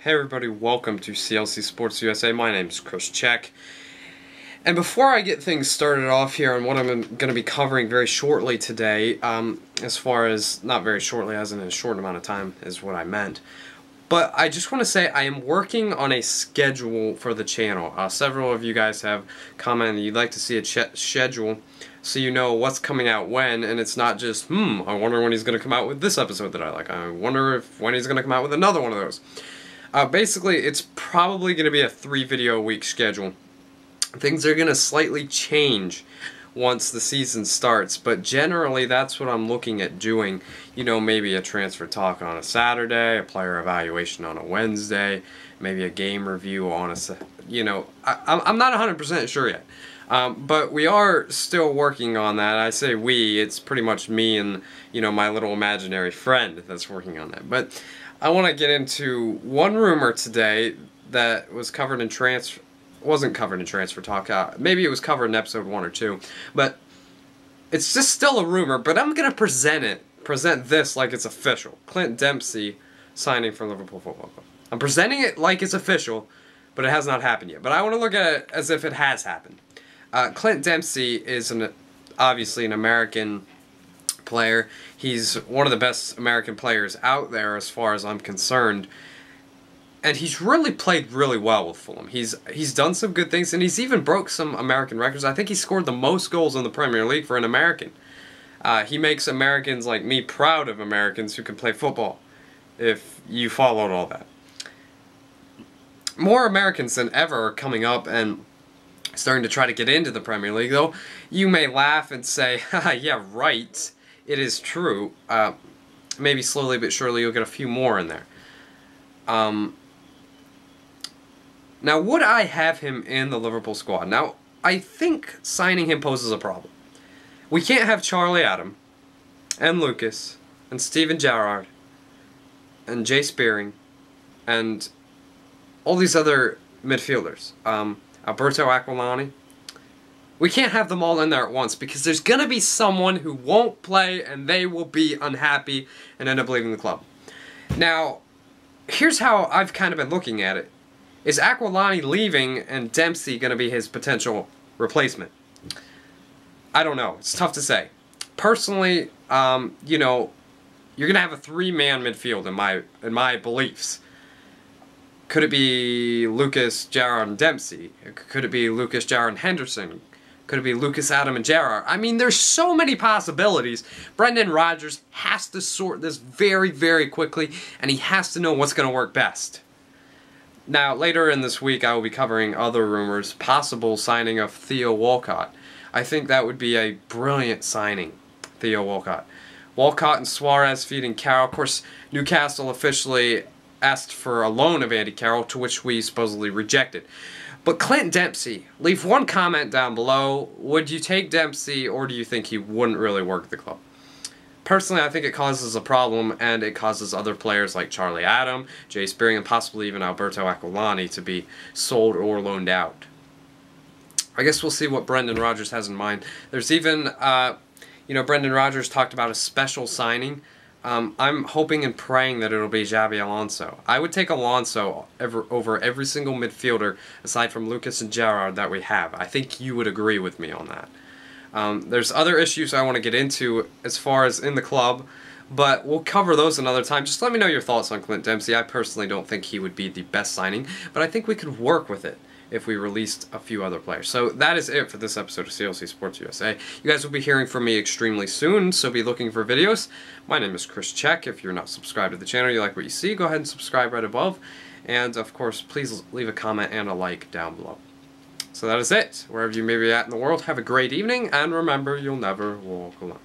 Hey everybody, welcome to CLC Sports USA. My name is Chris Check. And before I get things started off here on what I'm going to be covering very shortly today, as far as, not very shortly, as in a short amount of time is what I meant, but I just want to say I am working on a schedule for the channel. Several of you guys have commented you'd like to see a schedule so you know what's coming out when, and it's not just, I wonder when he's going to come out with this episode that I like. I wonder when he's going to come out with another one of those. Basically, it's probably going to be a 3-video-a-week schedule. Things are going to slightly change once the season starts, but generally that's what I'm looking at doing. You know, maybe a transfer talk on a Saturday, a player evaluation on a Wednesday, maybe a game review on a, I'm not 100% sure yet. But we are still working on that. I say we, it's pretty much me and, my little imaginary friend that's working on that. But I want to get into one rumor today that was covered in wasn't covered in transfer talk. Maybe it was covered in episode 1 or 2, but it's just still a rumor. But I'm gonna present this like it's official. Clint Dempsey signing for Liverpool Football Club. I'm presenting it like it's official, but it has not happened yet. But I want to look at it as if it has happened. Clint Dempsey is obviously an American player. He's one of the best American players out there as far as I'm concerned. And he's really played really well with Fulham. He's done some good things, and he's even broke some American records. I think he scored the most goals in the Premier League for an American. He makes Americans like me proud of Americans who can play football, if you followed all that. More Americans than ever are coming up and starting to try to get into the Premier League, though you may laugh and say, haha, yeah, right. It is true. Maybe slowly but surely you'll get a few more in there. Now, would I have him in the Liverpool squad? Now, I think signing him poses a problem. We can't have Charlie Adam, and Lucas, and Steven Gerrard, and Jay Spearing, and all these other midfielders. Alberto Aquilani. We can't have them all in there at once because there's going to be someone who won't play and they will be unhappy and end up leaving the club. Now, here's how I've kind of been looking at it. Is Aquilani leaving and Dempsey going to be his potential replacement? I don't know. It's tough to say. Personally, you're going to have a 3-man midfield in my beliefs. Could it be Lucas, Gerrard, and Dempsey? Could it be Lucas, Gerrard, and Henderson? Could it be Lucas, Adam, and Gerrard? I mean, there's so many possibilities. Brendan Rodgers has to sort this very, very quickly, and he has to know what's going to work best. Now, later in this week, I will be covering other rumors, possible signing of Theo Walcott. I think that would be a brilliant signing, Theo Walcott. Walcott and Suarez feeding Carroll. Of course, Newcastle officially asked for a loan of Andy Carroll, to which we supposedly rejected. But Clint Dempsey, leave one comment down below. Would you take Dempsey, or do you think he wouldn't really work at the club? Personally, I think it causes a problem, and it causes other players like Charlie Adam, Jay Spearing, and possibly even Alberto Aquilani to be sold or loaned out. I guess we'll see what Brendan Rodgers has in mind. There's even, Brendan Rodgers talked about a special signing. I'm hoping and praying that it'll be Xabi Alonso. I would take Alonso over every single midfielder aside from Lucas and Gerrard that we have. I think you would agree with me on that. There's other issues I want to get into as far as in the club, but we'll cover those another time. Just let me know your thoughts on Clint Dempsey. I personally don't think he would be the best signing, but I think we could work with it if we released a few other players. So that is it for this episode of CLC Sports USA. You guys will be hearing from me extremely soon, so be looking for videos. My name is Chris Check. If you're not subscribed to the channel, you like what you see, go ahead and subscribe right above. And, of course, please leave a comment and a like down below. So that is it. Wherever you may be at in the world, have a great evening, and remember, you'll never walk alone.